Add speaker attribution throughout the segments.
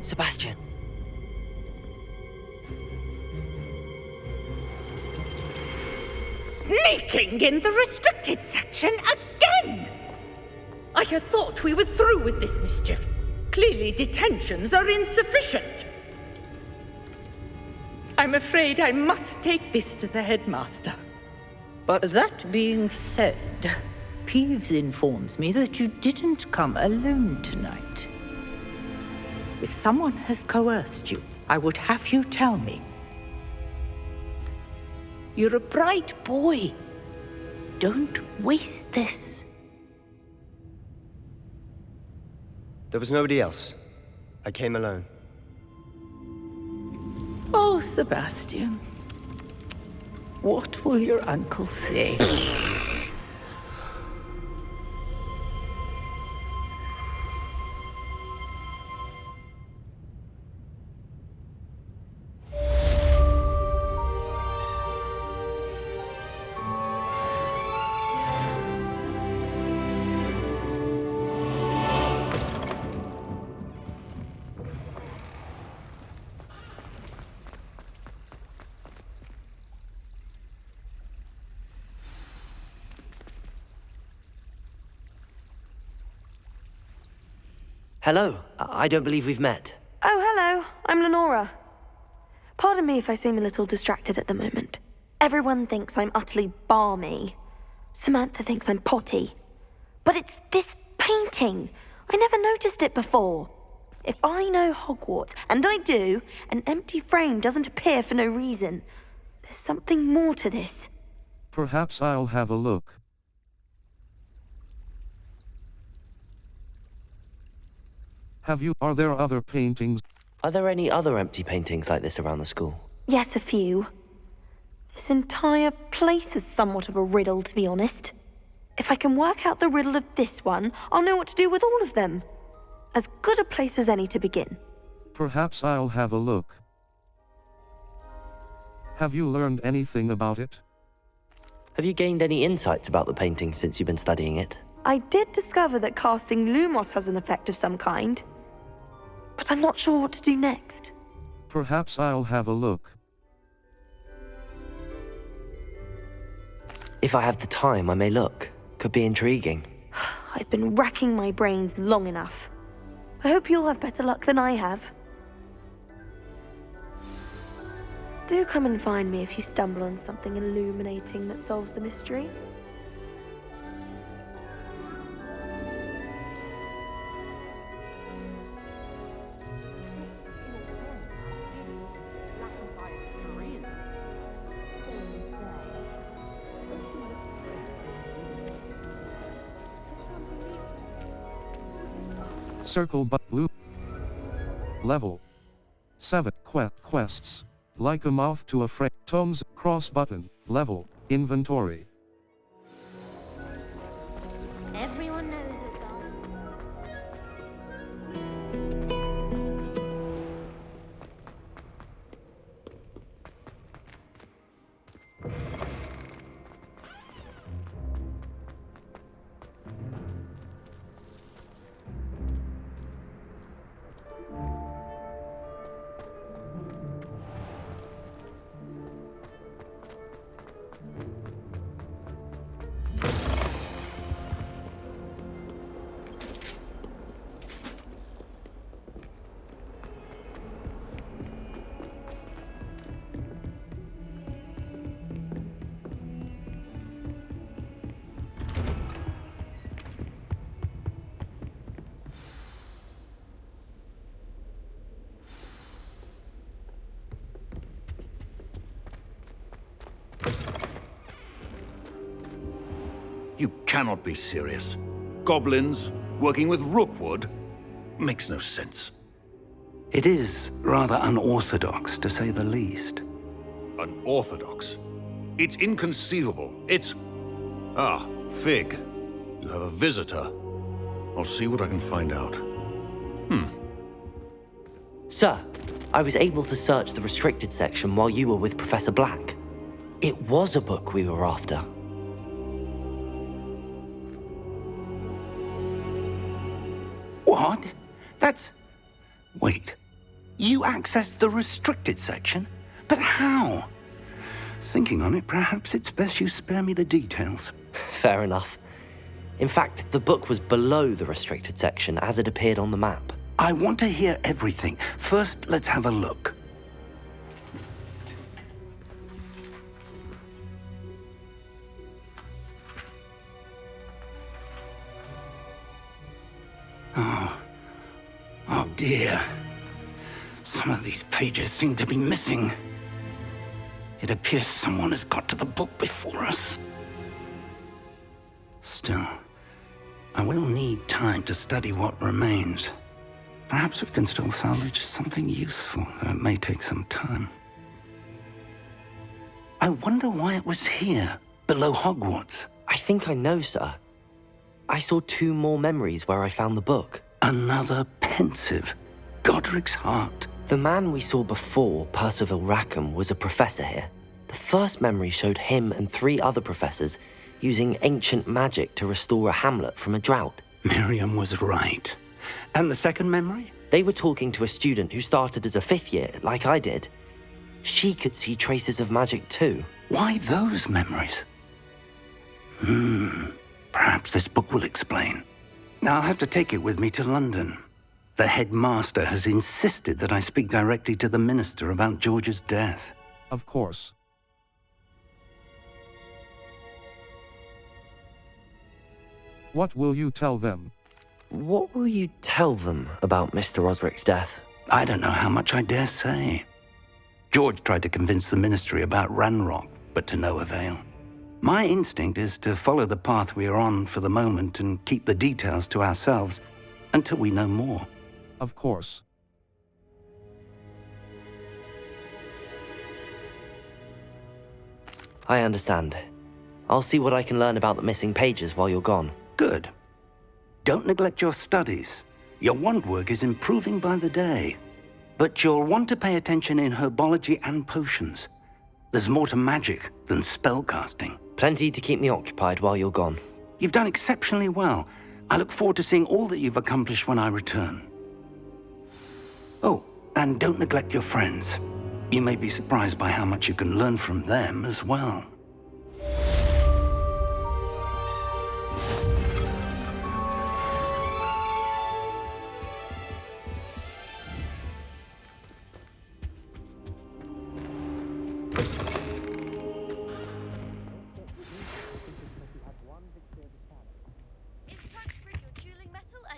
Speaker 1: Sebastian.
Speaker 2: Sneaking in the restricted section again! I had thought we were through with this mischief. Clearly detentions are insufficient. I'm afraid I must take this to the headmaster.
Speaker 1: But
Speaker 3: That being said, Peeves informs me that you didn't come alone tonight. If someone has coerced you, I would have you tell me. You're a bright boy. Don't waste this.
Speaker 1: there was nobody else. I came alone.
Speaker 3: Oh, Sebastian. What will your uncle say?
Speaker 1: Hello. I don't believe we've met.
Speaker 4: Oh, hello. I'm Lenora. Pardon me if I seem a little distracted at the moment. Everyone thinks I'm utterly balmy. Samantha thinks I'm potty. But it's this painting. I never noticed it before. If I know Hogwarts, and I do, an empty frame doesn't appear for no reason. There's something more to this.
Speaker 5: Perhaps I'll have a look. Are there other paintings?
Speaker 1: Are there any other empty paintings like this around the school?
Speaker 4: Yes, a few. This entire place is somewhat of a riddle, to be honest. If I can work out the riddle of this one, I'll know what to do with all of them. As good a place as any to begin.
Speaker 5: Perhaps I'll have a look. Have you learned anything about it?
Speaker 1: Have you gained any insights about the painting since you've been studying it?
Speaker 4: I did discover that casting Lumos has an effect of some kind. But I'm not sure what to do next.
Speaker 5: Perhaps I'll have a look.
Speaker 1: If I have the time, I may look. Could be intriguing.
Speaker 4: I've been racking my brains long enough. I hope you'll have better luck than I have. Do come and find me if you stumble on something illuminating that solves the mystery.
Speaker 5: Circle but blue. Level 7 quests. Like a mouth to a frame. Tomes cross button. Level inventory.
Speaker 6: Everyone knows it's on.
Speaker 7: You cannot be serious. Goblins working with Rookwood? Makes no sense.
Speaker 8: It is rather unorthodox, to say the least.
Speaker 7: Unorthodox? It's inconceivable. It's... Ah, Fig. You have a visitor. I'll see what I can find out.
Speaker 1: Sir, I was able to search the restricted section while you were with Professor Black. It was a book we were after.
Speaker 8: What? That's... Wait. You accessed the restricted section? But how? Thinking on it, perhaps it's best you spare me the details.
Speaker 1: Fair enough. In fact, the book was below the restricted section as it appeared on the map.
Speaker 8: I want to hear everything. First, let's have a look. Oh dear. Some of these pages seem to be missing. It appears someone has got to the book before us. Still, I will need time to study what remains. Perhaps we can still salvage something useful, though it may take some time. I wonder why it was here, below Hogwarts.
Speaker 1: I think I know, sir. I saw 2 more memories where I found the book.
Speaker 8: Another pensive. Godric's heart.
Speaker 1: The man we saw before, Percival Rackham, was a professor here. The first memory showed him and 3 other professors using ancient magic to restore a hamlet from a drought.
Speaker 8: Miriam was right. And the second memory?
Speaker 1: They were talking to a student who started as a 5th year, like I did. She could see traces of magic too.
Speaker 8: Why those memories? Perhaps this book will explain. I'll have to take it with me to London. The headmaster has insisted that I speak directly to the minister about George's death.
Speaker 5: Of course. What will you tell them?
Speaker 1: What will you tell them about Mr. Osric's death?
Speaker 8: I don't know how much I dare say. George tried to convince the ministry about Ranrock, but to no avail. My instinct is to follow the path we are on for the moment and keep the details to ourselves until we know more.
Speaker 5: Of course.
Speaker 1: I understand. I'll see what I can learn about the missing pages while you're gone.
Speaker 8: Good. Don't neglect your studies. Your wand work is improving by the day. But you'll want to pay attention in herbology and potions. There's more to magic than spellcasting.
Speaker 1: Plenty to keep me occupied while you're gone.
Speaker 8: You've done exceptionally well. I look forward to seeing all that you've accomplished when I return. Oh, and don't neglect your friends. You may be surprised by how much you can learn from them as well.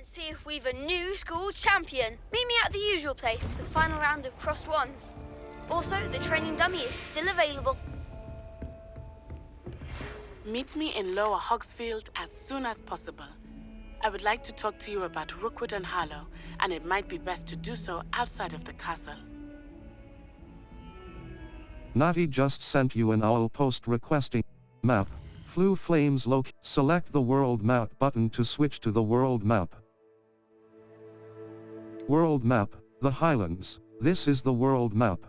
Speaker 6: See if we've a new school champion. Meet me at the usual place for the final round of crossed wands. Also, the training dummy is still available.
Speaker 9: Meet me in Lower Hogsfield as soon as possible. I would like to talk to you about Rookwood and Harlow, and it might be best to do so outside of the castle.
Speaker 5: Natty just sent you an owl post requesting map. Flue Flames Select the World Map button to switch to the world map. World map, the Highlands. This is the world map.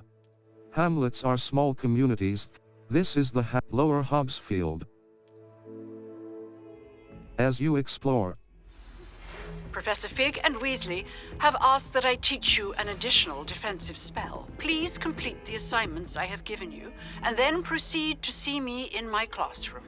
Speaker 5: Hamlets are small communities. This is the Lower Hogsfield. As you explore,
Speaker 10: Professor Fig and Weasley have asked that I teach you an additional defensive spell. Please complete the assignments I have given you, and then proceed to see me in my classroom.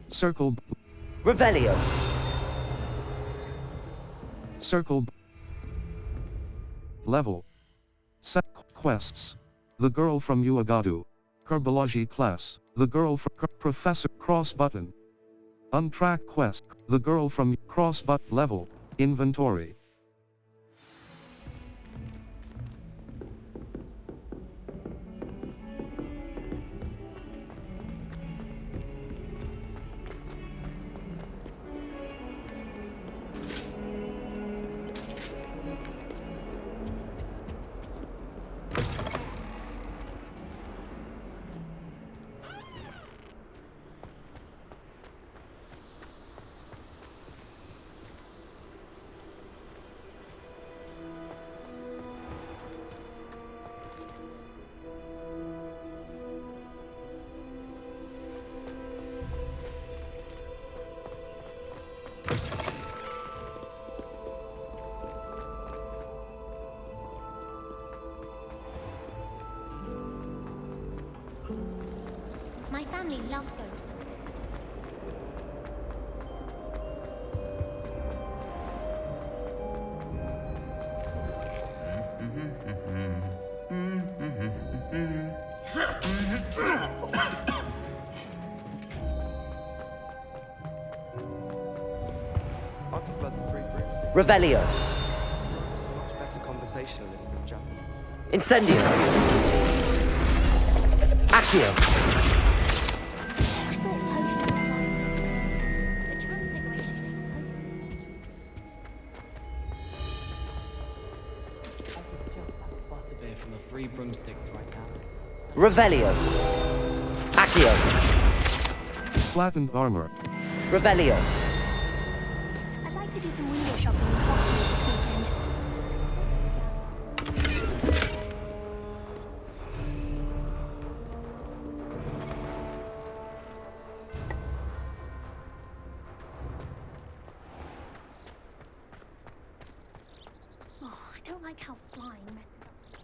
Speaker 5: Circle.
Speaker 1: Revelio.
Speaker 5: Circle. Level. Set quests. The girl from Uagadu. Herbology class. The girl from Professor Cross button. Untrack quest. The girl from Cross button level. Inventory.
Speaker 11: family loves going to
Speaker 1: Revelio.
Speaker 12: Much better conversationalist than Jack.
Speaker 1: Incendio. Accio.
Speaker 13: Butterbeer from the Three Broomsticks right now.
Speaker 1: Revelio. Accio.
Speaker 5: Flattened armor.
Speaker 1: Revelio.
Speaker 11: I'd like to do some window shopping in Hogsmeade this weekend. Oh, I don't like how flying messes up.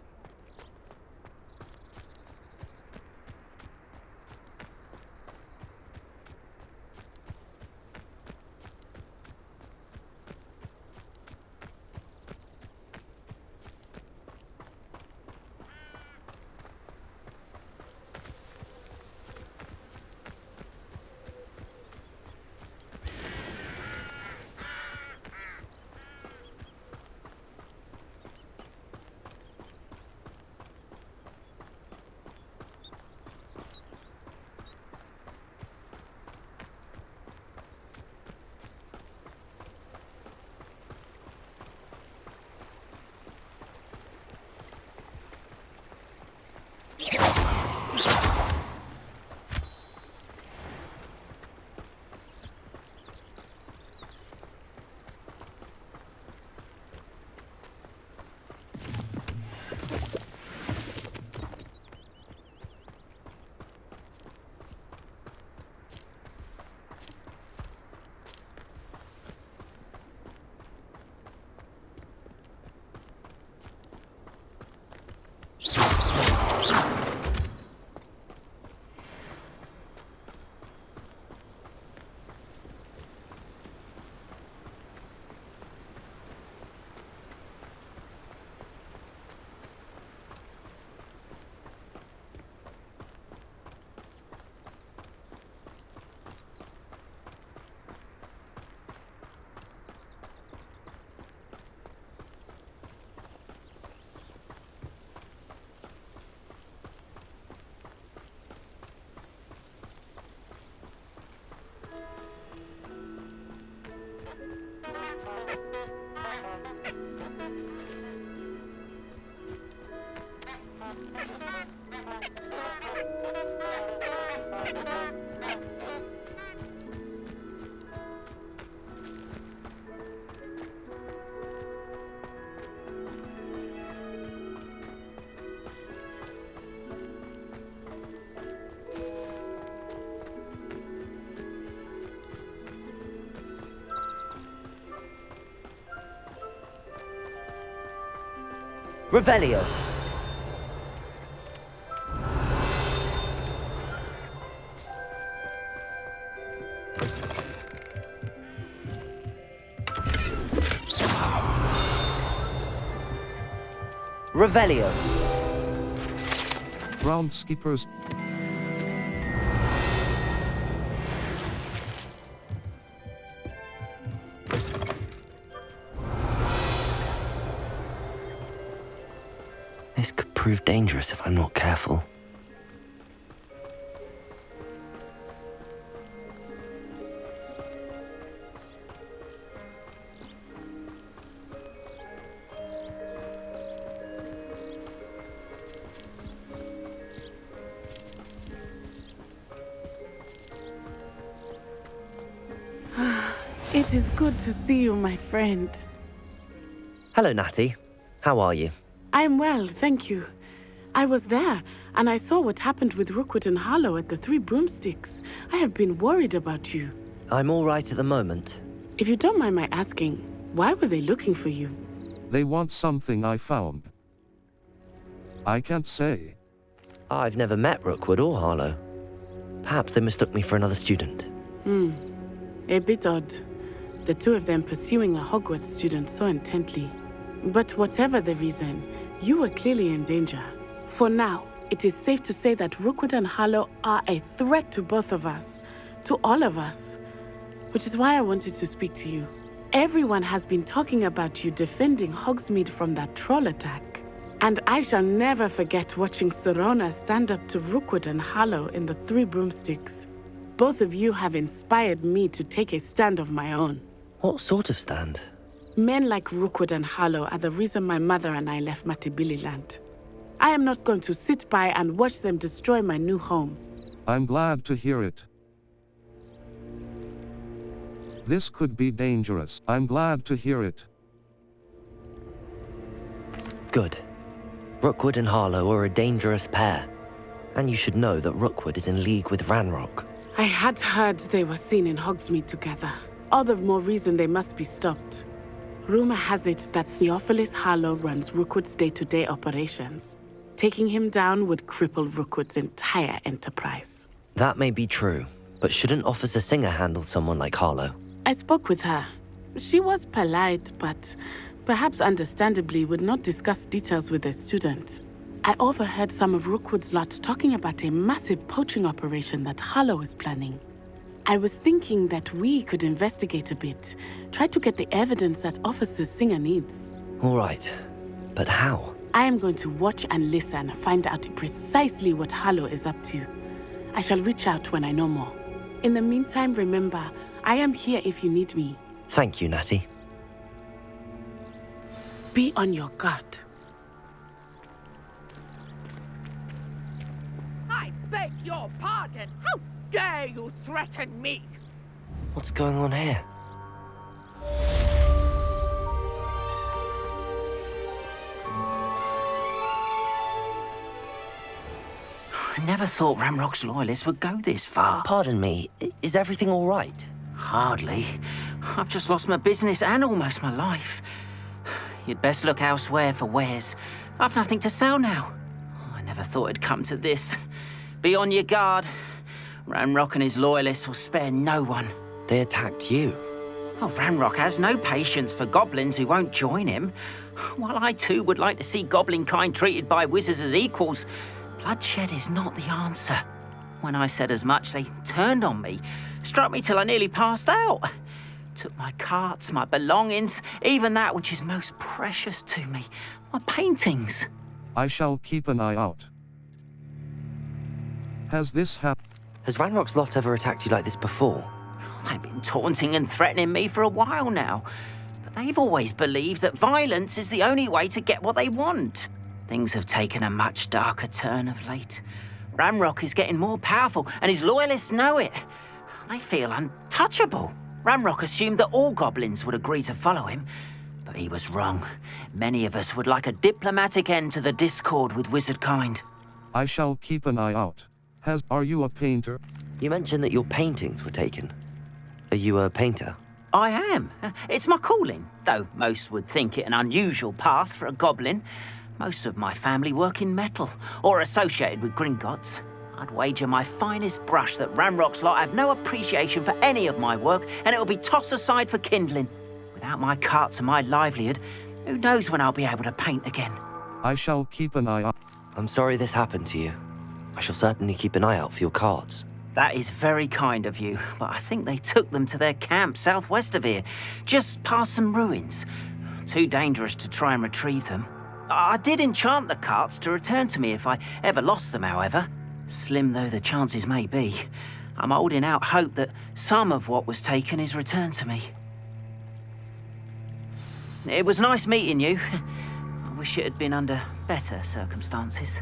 Speaker 1: Revelio. Revelio.
Speaker 5: Groundskeepers.
Speaker 1: This could prove dangerous if I'm not careful.
Speaker 9: It is good to see you, my friend.
Speaker 1: Hello, Natty. How are you?
Speaker 9: I'm well, thank you. I was there, and I saw what happened with Rookwood and Harlow at the Three Broomsticks. I have been worried about you.
Speaker 1: I'm all right at the moment.
Speaker 9: If you don't mind my asking, why were they looking for you?
Speaker 5: They want something I found. I can't say.
Speaker 1: I've never met Rookwood or Harlow. Perhaps they mistook me for another student.
Speaker 9: A bit odd. The two of them pursuing a Hogwarts student so intently. But whatever the reason, you were clearly in danger. For now, it is safe to say that Rookwood and Harlow are a threat to both of us, to all of us. Which is why I wanted to speak to you. Everyone has been talking about you defending Hogsmeade from that troll attack. And I shall never forget watching Serona stand up to Rookwood and Harlow in the Three Broomsticks. Both of you have inspired me to take a stand of my own.
Speaker 1: What sort of stand?
Speaker 9: Men like Rookwood and Harlow are the reason my mother and I left Matibili Land. I am not going to sit by and watch them destroy my new home.
Speaker 5: I'm glad to hear it. This could be dangerous. I'm glad to hear it.
Speaker 1: Good. Rookwood and Harlow are a dangerous pair. And you should know that Rookwood is in league with Ranrock.
Speaker 9: I had heard they were seen in Hogsmeade together. All the more reason they must be stopped. Rumor has it that Theophilus Harlow runs Rookwood's day-to-day operations. Taking him down would cripple Rookwood's entire enterprise.
Speaker 1: That may be true, but shouldn't Officer Singer handle someone like Harlow?
Speaker 9: I spoke with her. She was polite, but perhaps understandably would not discuss details with a student. I overheard some of Rookwood's lot talking about a massive poaching operation that Harlow is planning. I was thinking that we could investigate a bit, try to get the evidence that Officer Singer needs.
Speaker 1: All right, but how?
Speaker 9: I am going to watch and listen, find out precisely what Harlow is up to. I shall reach out when I know more. In the meantime, remember, I am here if you need me.
Speaker 1: Thank you, Natty.
Speaker 9: Be on your guard.
Speaker 14: I beg your pardon. How dare you threaten me?
Speaker 1: What's going on here?
Speaker 15: I never thought Ranrock's loyalists would go this far.
Speaker 1: Pardon me, is everything all right?
Speaker 15: Hardly. I've just lost my business and almost my life. You'd best look elsewhere for wares. I've nothing to sell now. I never thought it'd come to this. Be on your guard. Ranrock and his loyalists will spare no one.
Speaker 1: They attacked you.
Speaker 15: Oh, Ranrock has no patience for goblins who won't join him. While I too would like to see goblin kind treated by wizards as equals, bloodshed is not the answer. When I said as much, they turned on me, struck me till I nearly passed out. Took my carts, my belongings, even that which is most precious to me, my paintings.
Speaker 5: I shall keep an eye out. Has this happened?
Speaker 1: Has Ranrock's lot ever attacked you like this before?
Speaker 15: They've been taunting and threatening me for a while now. But they've always believed that violence is the only way to get what they want. Things have taken a much darker turn of late. Ranrock is getting more powerful, and his loyalists know it. They feel untouchable. Ranrock assumed that all goblins would agree to follow him, but he was wrong. Many of us would like a diplomatic end to the discord with wizardkind.
Speaker 5: I shall keep an eye out. Are you a painter?
Speaker 1: You mentioned that your paintings were taken. Are you a painter?
Speaker 15: I am. It's my calling, though most would think it an unusual path for a goblin. Most of my family work in metal, or associated with Gringotts. I'd wager my finest brush that Ranrock's lot have no appreciation for any of my work, and it'll be tossed aside for kindling. Without my carts and my livelihood, who knows when I'll be able to paint again?
Speaker 5: I shall keep an eye out.
Speaker 1: I'm sorry this happened to you. I shall certainly keep an eye out for your cards.
Speaker 15: That is very kind of you, but I think they took them to their camp southwest of here, just past some ruins. Too dangerous to try and retrieve them. I did enchant the carts to return to me if I ever lost them, however. Slim though the chances may be, I'm holding out hope that some of what was taken is returned to me. It was nice meeting you. I wish it had been under better circumstances.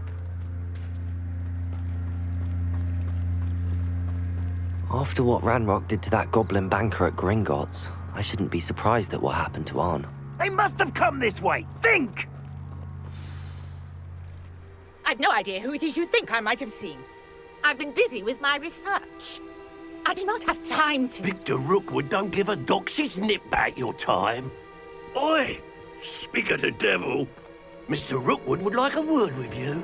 Speaker 1: After what Ranrock did to that goblin banker at Gringotts, I shouldn't be surprised at what happened to Arn.
Speaker 16: They must have come this way. Think!
Speaker 2: I've no idea who it is you think I might have seen. I've been busy with my research. I do not have time to...
Speaker 16: Victor Rookwood don't give a doxy's nip back your time. Oi! Speak of the devil. Mr. Rookwood would like a word with you.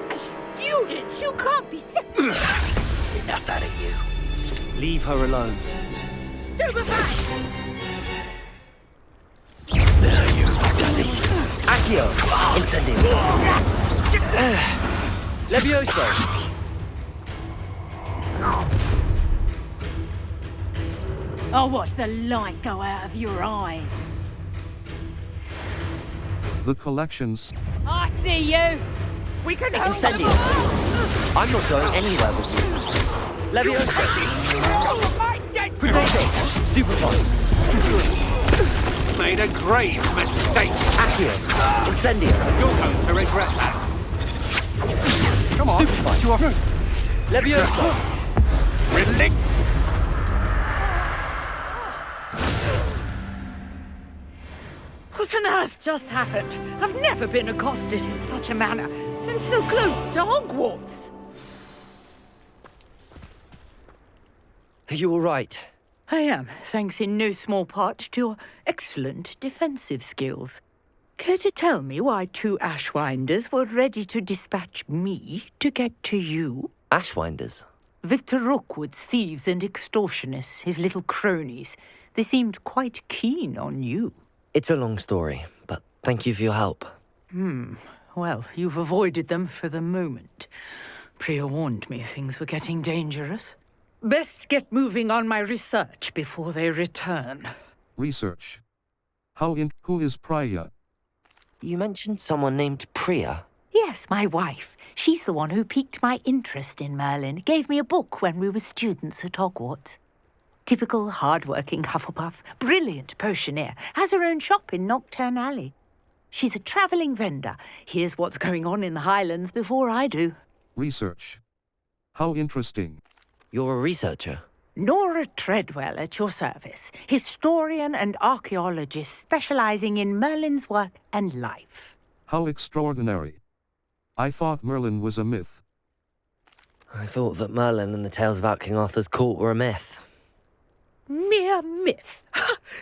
Speaker 2: A student? You can't be serious.
Speaker 16: Enough out of you.
Speaker 1: Leave her alone.
Speaker 2: Stupefy!
Speaker 16: Now you've done it.
Speaker 1: Accio! Incendio! Levioso!
Speaker 14: I'll watch the light go out of your eyes.
Speaker 5: The collections.
Speaker 14: I see you. We can hold them
Speaker 1: Incendio!
Speaker 14: off.
Speaker 1: I'm not going anywhere with you. Levioso! Protect me! Stupefy!
Speaker 16: Made a grave mistake.
Speaker 1: Accio! Incendio!
Speaker 16: You're going to regret that.
Speaker 1: Come on! Stupefy! Levioso!
Speaker 16: Relent.
Speaker 2: What on earth just happened? I've never been accosted in such a manner, and so close to Hogwarts.
Speaker 1: Are you all right?
Speaker 3: I am, thanks in no small part to your excellent defensive skills. Care to tell me why 2 Ashwinders were ready to dispatch me to get to you?
Speaker 1: Ashwinders?
Speaker 3: Victor Rookwood's thieves and extortionists, his little cronies. They seemed quite keen on you.
Speaker 1: It's a long story, but thank you for your help.
Speaker 3: Well, you've avoided them for the moment. Priya warned me things were getting dangerous. Best get moving on my research before they return.
Speaker 5: Research. Who is Priya?
Speaker 1: You mentioned someone named Priya.
Speaker 3: Yes, my wife. She's the one who piqued my interest in Merlin. Gave me a book when we were students at Hogwarts. Typical hard-working Hufflepuff, brilliant potioneer, has her own shop in Knockturn Alley. She's a travelling vendor. Hears what's going on in the Highlands before I do.
Speaker 5: Research. How interesting.
Speaker 1: You're a researcher?
Speaker 3: Nora Treadwell at your service, historian and archaeologist specialising in Merlin's work and life.
Speaker 5: How extraordinary. I thought Merlin was a myth.
Speaker 1: I thought that Merlin and the tales about King Arthur's court were a myth.
Speaker 3: Mere myth.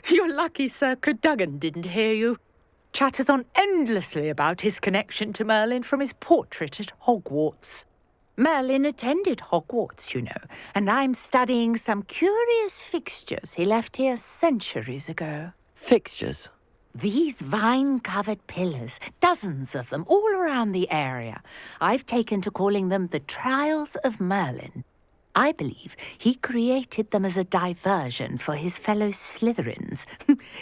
Speaker 3: You're lucky Sir Cadogan didn't hear you. Chatters on endlessly about his connection to Merlin from his portrait at Hogwarts. Merlin attended Hogwarts, you know, and I'm studying some curious fixtures he left here centuries ago.
Speaker 1: Fixtures?
Speaker 3: These vine-covered pillars, dozens of them, all around the area. I've taken to calling them the Trials of Merlin. I believe he created them as a diversion for his fellow Slytherins.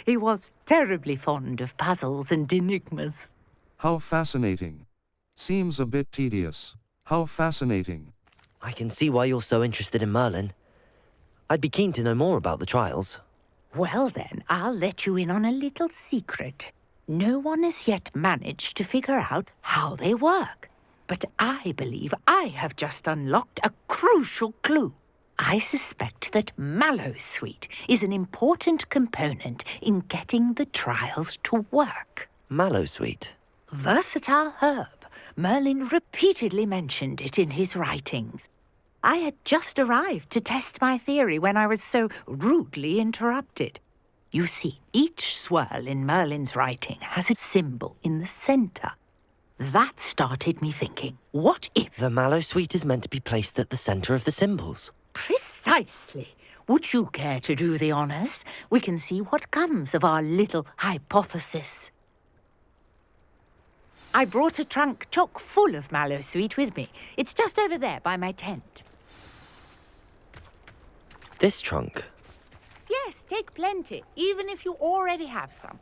Speaker 3: He was terribly fond of puzzles and enigmas.
Speaker 5: How fascinating. Seems a bit tedious. How fascinating.
Speaker 1: I can see why you're so interested in Merlin. I'd be keen to know more about the trials.
Speaker 3: Well then, I'll let you in on a little secret. No one has yet managed to figure out how they work. But I believe I have just unlocked a crucial clue. I suspect that Mallowsweet is an important component in getting the trials to work.
Speaker 1: Mallowsweet?
Speaker 3: Versatile herb. Merlin repeatedly mentioned it in his writings. I had just arrived to test my theory when I was so rudely interrupted. You see, each swirl in Merlin's writing has a symbol in the centre. That started me thinking, what if...
Speaker 1: The Mallowsweet is meant to be placed at the centre of the symbols.
Speaker 3: Precisely. Would you care to do the honours? We can see what comes of our little hypothesis. I brought a trunk chock full of Mallowsweet with me. It's just over there by my tent.
Speaker 1: This trunk?
Speaker 3: Yes, take plenty, even if you already have some.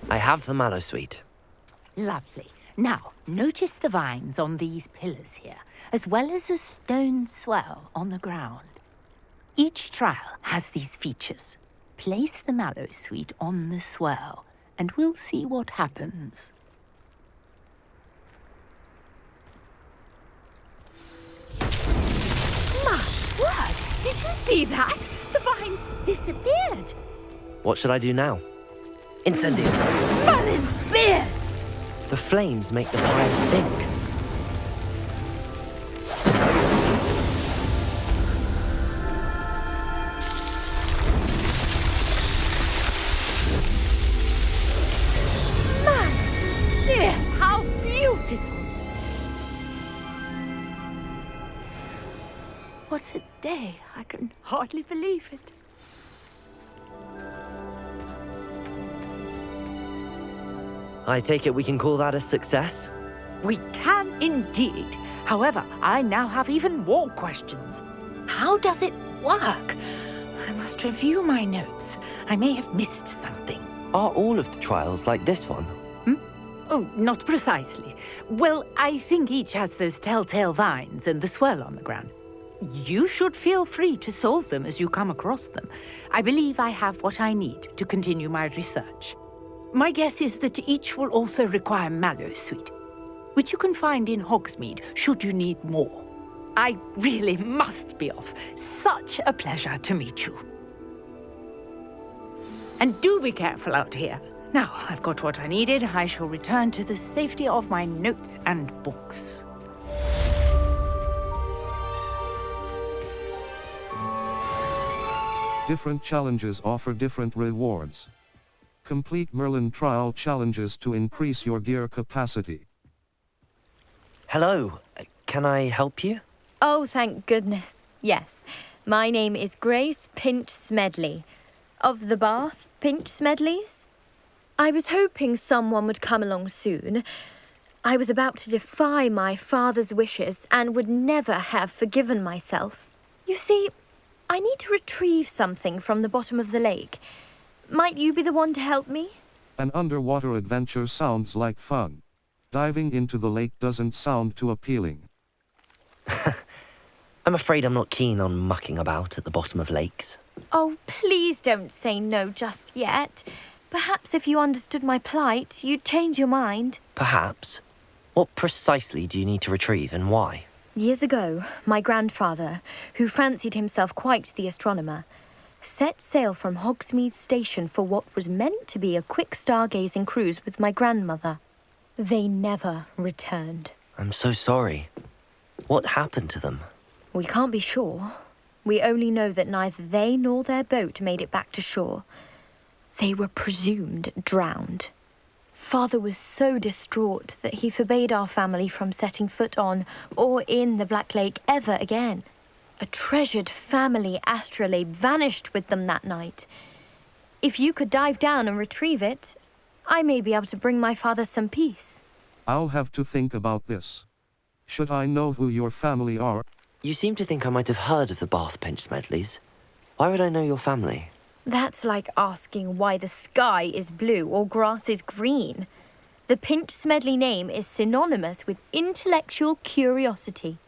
Speaker 1: I have the Mallowsweet.
Speaker 3: Lovely. Now, notice the vines on these pillars here, as well as a stone swell on the ground. Each trial has these features. Place the Mallowsweet on the swell, and we'll see what happens. My word! Did you see that? The vines disappeared.
Speaker 1: What should I do now? Incendio!
Speaker 3: Merlin's beard!
Speaker 1: The flames make the fire sink.
Speaker 3: Merlin's beard! How beautiful! What a day. I can hardly believe it.
Speaker 1: I take it we can call that a success?
Speaker 3: We can indeed. However, I now have even more questions. How does it work? I must review my notes. I may have missed something.
Speaker 1: Are all of the trials like this one?
Speaker 3: Oh, not precisely. Well, I think each has those telltale vines and the swirl on the ground. You should feel free to solve them as you come across them. I believe I have what I need to continue my research. My guess is that each will also require mallow sweet, which you can find in Hogsmeade should you need more. I really must be off. Such a pleasure to meet you. And do be careful out here. Now, I've got what I needed. I shall return to the safety of my notes and books.
Speaker 5: Different challenges offer different rewards. Complete Merlin trial challenges to increase your gear capacity.
Speaker 1: Hello, can I help you?
Speaker 17: Oh, thank goodness. Yes. My name is Grace Pinch Smedley, of the Bath Pinch Smedleys. I was hoping someone would come along soon. I was about to defy my father's wishes and would never have forgiven myself. You see, I need to retrieve something from the bottom of the lake. Might you be the one to help me?
Speaker 5: An underwater adventure sounds like fun. Diving into the lake doesn't sound too appealing.
Speaker 1: I'm afraid I'm not keen on mucking about at the bottom of lakes.
Speaker 17: Oh, please don't say no just yet. Perhaps if you understood my plight, you'd change your mind.
Speaker 1: Perhaps. What precisely do you need to retrieve and why?
Speaker 17: Years ago, my grandfather, who fancied himself quite the astronomer, set sail from Hogsmeade Station for what was meant to be a quick stargazing cruise with my grandmother. They never returned.
Speaker 1: I'm so sorry. What happened to them?
Speaker 17: We can't be sure. We only know that neither they nor their boat made it back to shore. They were presumed drowned. Father was so distraught that he forbade our family from setting foot on or in the Black Lake ever again. A treasured family astrolabe vanished with them that night. If you could dive down and retrieve it, I may be able to bring my father some peace.
Speaker 5: I'll have to think about this. Should I know who your family are?
Speaker 1: You seem to think I might have heard of the Bath Pinch Smedleys. Why would I know your family?
Speaker 17: That's like asking why the sky is blue or grass is green. The Pinch Smedley name is synonymous with intellectual curiosity.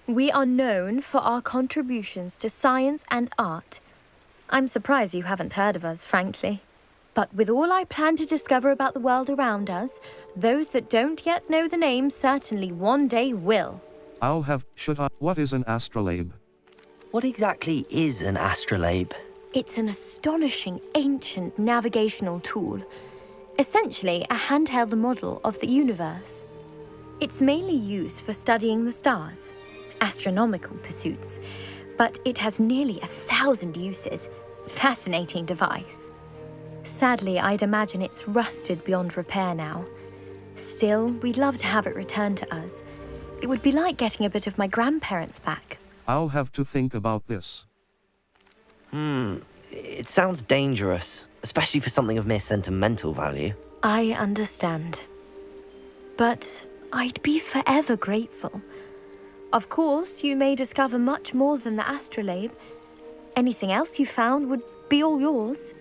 Speaker 17: We are known for our contributions to science and art. I'm surprised you haven't heard of us, frankly. But with all I plan to discover about the world around us, those that don't yet know the name certainly one day will.
Speaker 5: What is an astrolabe?
Speaker 1: What exactly is an astrolabe?
Speaker 17: It's an astonishing ancient navigational tool. Essentially a handheld model of the universe. It's mainly used for studying the stars, astronomical pursuits, but it has nearly 1,000 uses. Fascinating device. Sadly, I'd imagine it's rusted beyond repair now. Still, we'd love to have it returned to us. It would be like getting a bit of my grandparents back.
Speaker 5: I'll have to think about this.
Speaker 1: It sounds dangerous, especially for something of mere sentimental value.
Speaker 17: I understand. But I'd be forever grateful. Of course, you may discover much more than the astrolabe. Anything else you found would be all yours.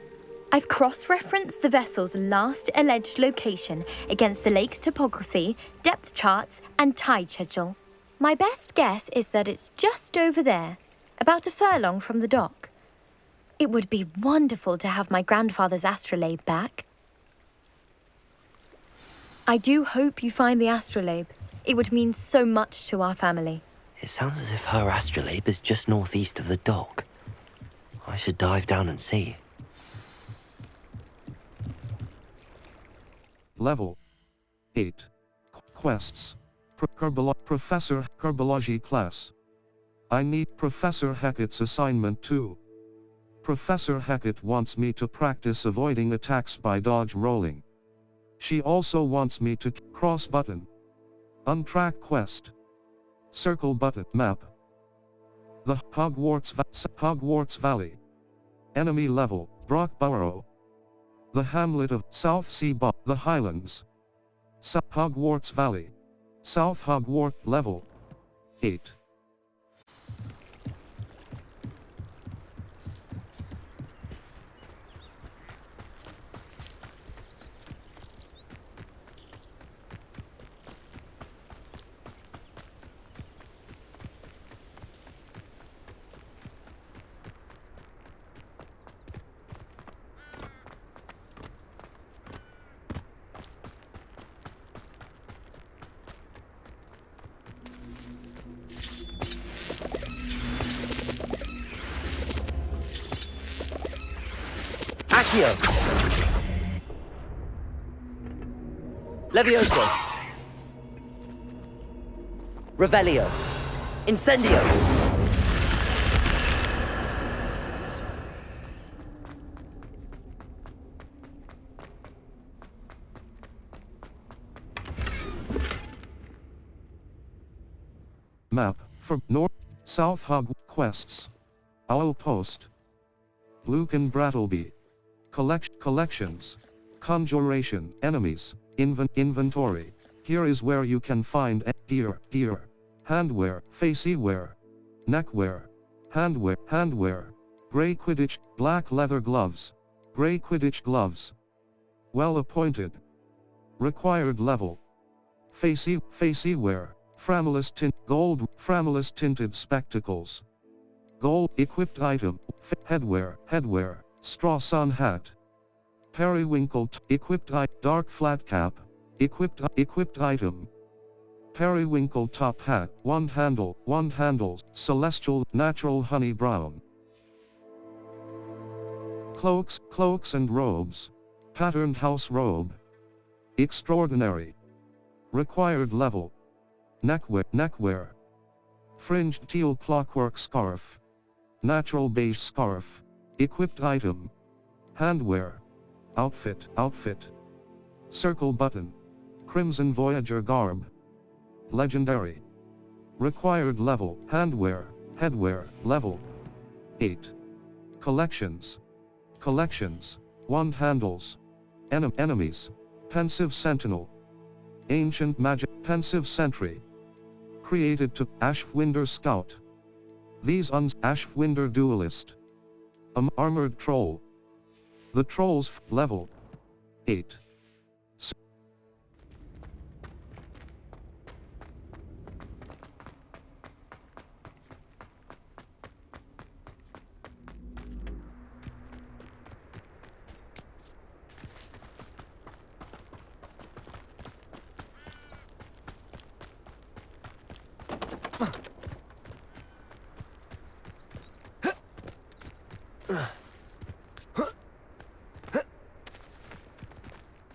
Speaker 17: I've cross-referenced the vessel's last alleged location against the lake's topography, depth charts, and tide schedule. My best guess is that it's just over there, about a furlong from the dock. It would be wonderful to have my grandfather's astrolabe back. I do hope you find the astrolabe. It would mean so much to our family.
Speaker 1: It sounds as if her astrolabe is just northeast of the dock. I should dive down and see.
Speaker 5: Level 8. Quests. Professor Herbology class. I need Professor Hackett's assignment too. Professor Hackett wants me to practice avoiding attacks by dodge rolling. She also wants me to cross button. Untrack quest. Circle button map. The Hogwarts Valley. Enemy level, Brockborough. The hamlet of South Sea the Highlands. Hogwarts Valley. South Hogwarts level. 8.
Speaker 1: Accio! Levioso! Revelio! Incendio!
Speaker 5: Map for North South Hog quests. Owl Post. Luke and Brattleby. Collections. Conjuration. Enemies. Inventory. Here is where you can find gear. Handwear. Faceywear. Neckwear. Handwear. Grey Quidditch. Black leather gloves. Grey Quidditch gloves. Well appointed. Required level. Faceywear. Framulous tinted spectacles. Gold equipped item. Headwear. Straw sun hat. Periwinkle equipped dark flat cap. Equipped item. Periwinkle top hat. Wand handles. Celestial natural honey brown. Cloaks and robes. Patterned house robe. Extraordinary. Required level. Neckwear. Fringed teal clockwork scarf. Natural beige scarf. Equipped item. Handwear. Outfit. Circle button. Crimson Voyager garb. Legendary. Required level. Headwear. Level 8. Collections. Wand handles. Enemies. Pensive sentinel. Ancient magic. Pensive sentry. Created to Ashwinder Scout. These Ashwinder Duelist. Armored Troll. The Trolls level 8.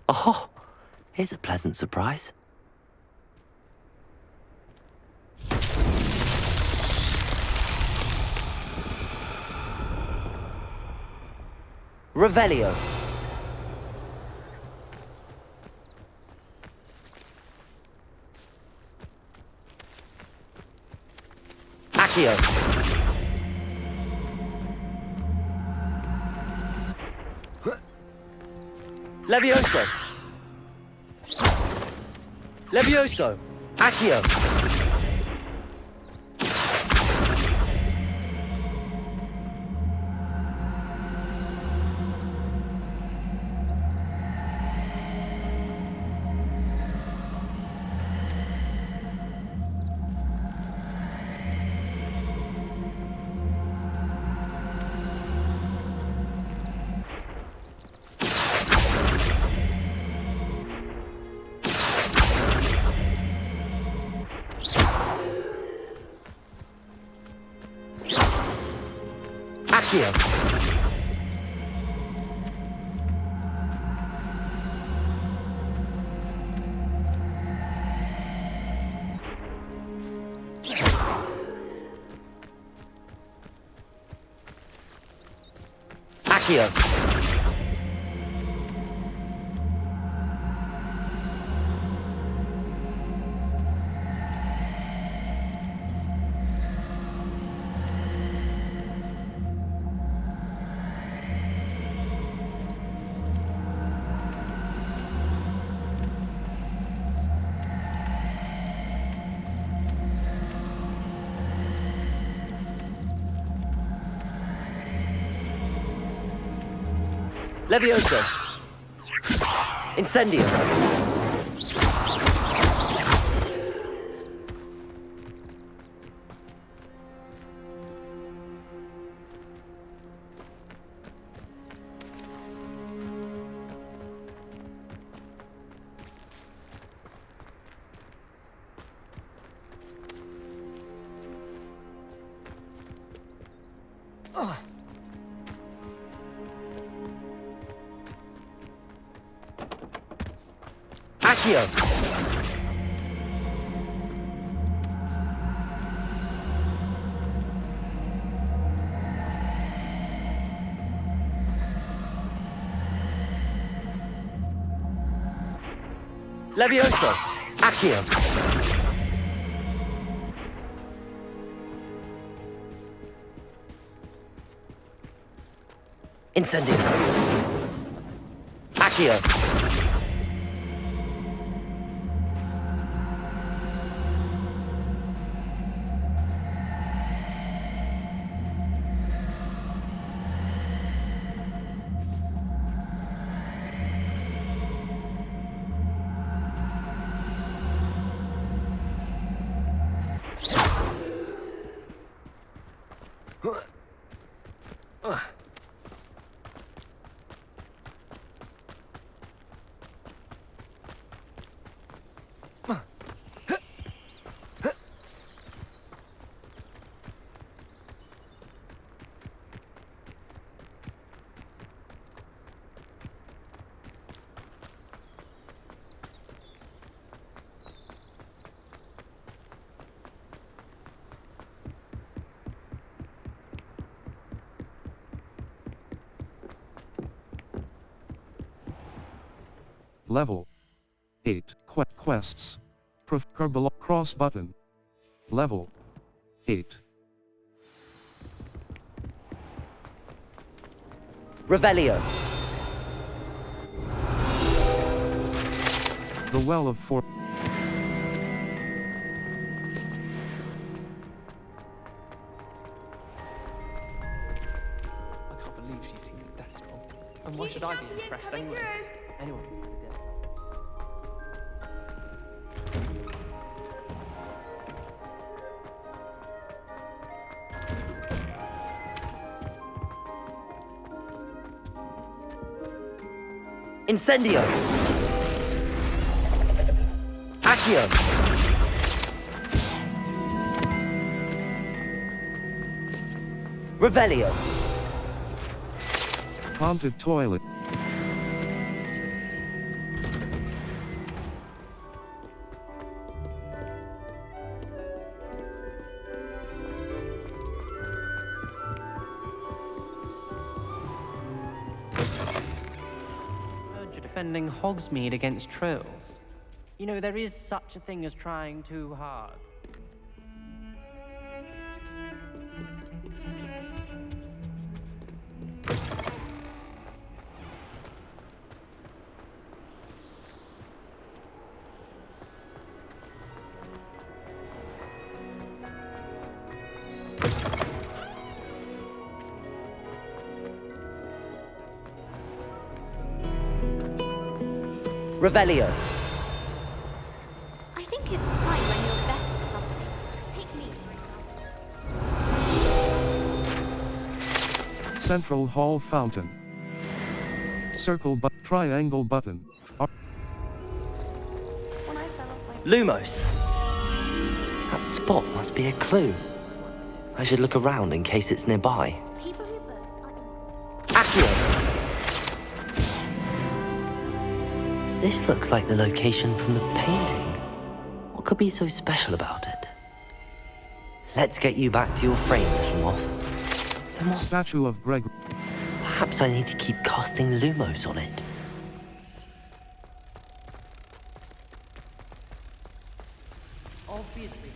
Speaker 1: Oh, here's a pleasant surprise. Revelio. Accio. Levioso. Accio. Accio. Accio. Levioso! Incendio! Accio! Levioso! Accio! Incendio! Accio!
Speaker 5: Level 8 quests. Cross button. Level 8.
Speaker 1: Revelio!
Speaker 5: The Well of For.
Speaker 12: I can't believe she seemed that strong. And why should I be impressed anyway? Anyone can find it.
Speaker 1: Incendio! Accio! Revelio!
Speaker 5: Haunted toilet.
Speaker 13: You're defending Hogsmeade against trolls. You know, there is such a thing as trying too hard.
Speaker 1: Revelio!
Speaker 11: I think it's fine when you're best company. Take me, for example.
Speaker 5: Central Hall fountain. Circle but triangle button.
Speaker 1: Lumos! That spot must be a clue. I should look around in case it's nearby. Accio! This looks like the location from the painting. What could be so special about it? Let's get you back to your frame, little moth. The moth.
Speaker 5: Statue of Greg.
Speaker 1: Perhaps I need to keep casting Lumos on it.
Speaker 13: Obviously.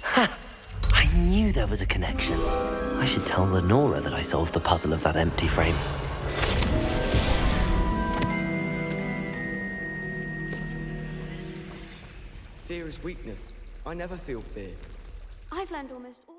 Speaker 1: Ha! I knew there was a connection. I should tell Lenora that I solved the puzzle of that empty frame.
Speaker 12: Fear is weakness. I never feel fear.
Speaker 6: I've learned almost all